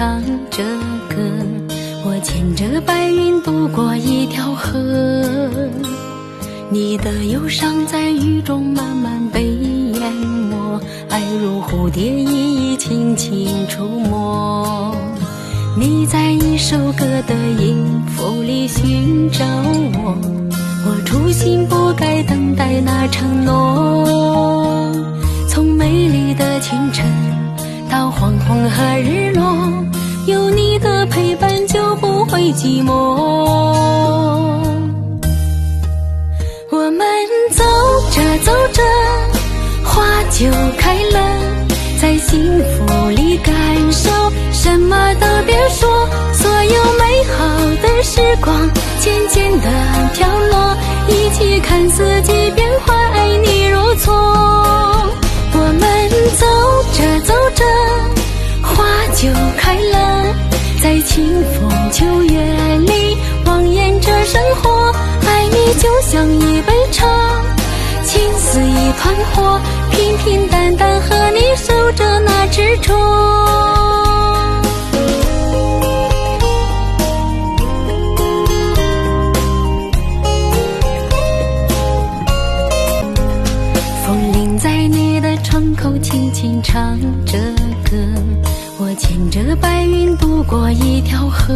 唱着歌，我牵着白云渡过一条河，你的忧伤在雨中慢慢被淹没，爱如蝴蝶一一轻轻触摸。你在一首歌的音符里寻找我，我初心不该等待那承诺。从美丽的清晨到黄昏和日落，有你的陪伴就不会寂寞。我们走着走着，花就开了，在幸福里感受，什么都别说，所有美好的时光渐渐地飘落，一起看四季变化，爱你如错。我们走着走着，花就开了，在清风秋月里望眼着生活，爱你就像一杯茶，情似一团火，平平淡淡和你守着那执着。风铃在你的窗口轻轻唱着歌，我牵着白云渡过一条河，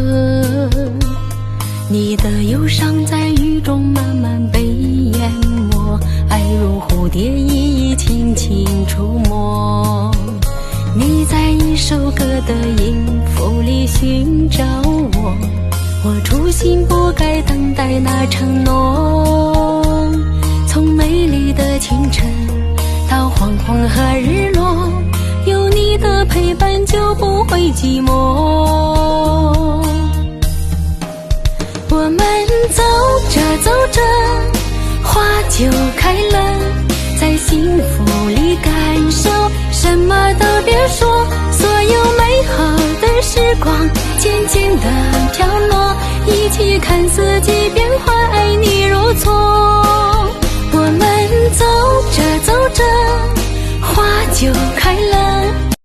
你的忧伤在雨中慢慢被淹没，爱如蝴蝶一一轻轻触摸。你在一首歌的音符里寻找我，我初心不该等待那承诺。从美丽的清晨到黄昏和日落，有你的陪伴就不会寂寞。我们走着走着，花就开了，在幸福里感受，什么都别说，所有美好的时光渐渐地飘落，一起看四季变